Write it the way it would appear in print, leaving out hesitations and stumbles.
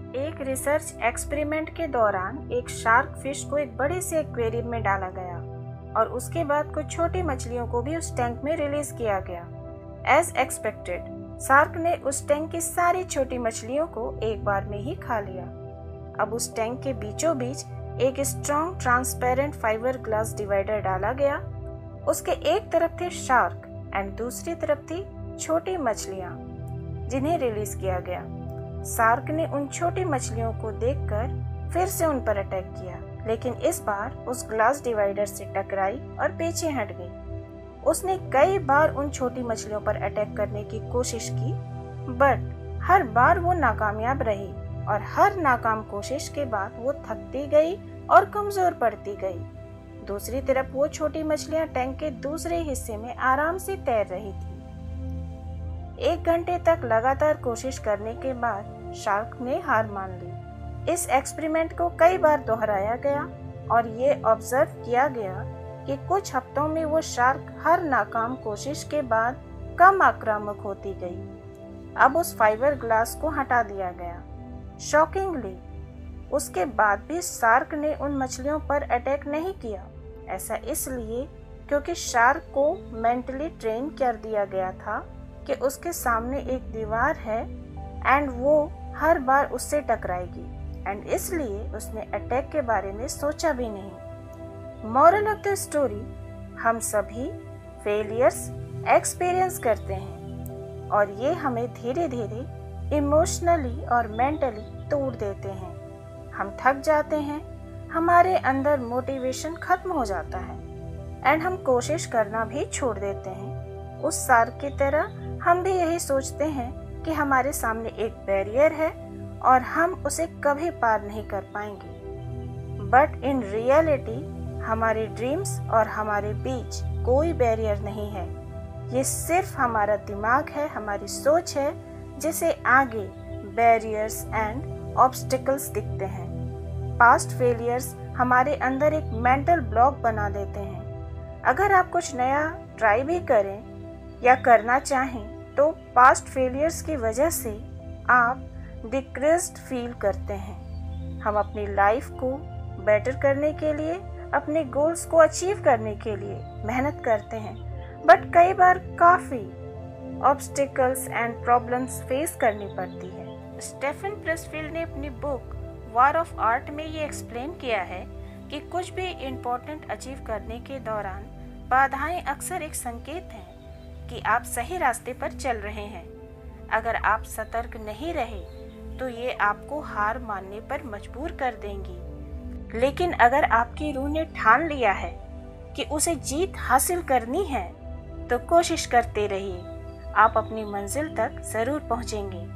एक research experiment के दौरान एक शार्क फिश को एक बड़े से एक्वेरियम में डाला गया और उसके बाद कुछ छोटी मछलियों को भी उस टैंक में रिलीज किया गया। एज एक्सपेक्टेड, शार्क ने उस टैंक की सारी छोटी मछलियों को एक बार में ही खा लिया। अब उस टैंक के बीचों बीच एक strong transparent fibre glass divider डाला गया। उसके एक तरफ थे शार्क एंड दूसरी तरफ थी छोटी मछलियां जिन्हें रिलीज किया गया। शार्क ने उन छोटी मछलियों को देखकर फिर से उन पर अटैक किया, लेकिन इस बार उस ग्लास डिवाइडर से टकराई और पीछे हट गई। उसने कई बार उन छोटी मछलियों पर अटैक करने की कोशिश की, बट हर बार वो नाकामयाब रही और हर नाकाम कोशिश के बाद वो थकती गई और कमजोर पड़ती गई। दूसरी तरफ वो छोटी मछलियां टैंक के दूसरे हिस्से में आराम से तैर रही थी। 1 घंटे तक लगातार कोशिश करने के बाद शार्क ने हार मान ली। इस एक्सपेरिमेंट को कई बार दोहराया गया और ये ऑब्जर्व किया गया कि कुछ हफ्तों में वो शार्क हर नाकाम कोशिश के बाद कम आक्रामक होती गई। अब उस फाइबर ग्लास को हटा दिया गया। शॉकिंगली, उसके बाद भी शार्क ने उन मछलियों पर अटैक नहीं किया। ऐसा इसलिए क्योंकि शार्क को मेंटली ट्रेन कर दिया गया था कि उसके सामने एक दीवार है एंड वो हर बार उससे टकराएगी, एंड इसलिए उसने अटैक के बारे में सोचा भी नहीं। मॉरल ऑफ द स्टोरी, हम सभी फेलियर्स एक्सपीरियंस करते हैं और ये हमें धीरे धीरे इमोशनली और मेंटली तोड़ देते हैं। हम थक जाते हैं, हमारे अंदर मोटिवेशन खत्म हो जाता है एंड हम कोशिश करना भी छोड़ देते हैं। उस शार्क की तरह हम भी यही सोचते हैं कि हमारे सामने एक बैरियर है और हम उसे कभी पार नहीं कर पाएंगे। बट इन रियलिटी हमारे ड्रीम्स और हमारे बीच कोई बैरियर नहीं है। ये सिर्फ हमारा दिमाग है, हमारी सोच है जिसे आगे बैरियर्स एंड ऑब्स्टिकल्स दिखते हैं। पास्ट फेलियर्स हमारे अंदर एक मेंटल ब्लॉक बना देते हैं। अगर आप कुछ नया ट्राई भी करें या करना चाहें तो पास्ट फेलियर्स की वजह से आप डिक्रीज्ड फील करते हैं। हम अपनी लाइफ को बेटर करने के लिए, अपने गोल्स को अचीव करने के लिए मेहनत करते हैं, बट कई बार काफ़ी ऑब्स्टिकल्स एंड प्रॉब्लम्स फेस करनी पड़ती है। स्टेफन प्रेसफील्ड ने अपनी बुक वॉर ऑफ आर्ट में ये एक्सप्लेन किया है कि कुछ भी इम्पोर्टेंट अचीव करने के दौरान बाधाएं अक्सर एक संकेत हैं कि आप सही रास्ते पर चल रहे हैं। अगर आप सतर्क नहीं रहे तो ये आपको हार मानने पर मजबूर कर देंगी, लेकिन अगर आपकी रूह ने ठान लिया है कि उसे जीत हासिल करनी है तो कोशिश करते रहिए, आप अपनी मंजिल तक जरूर पहुंचेंगे।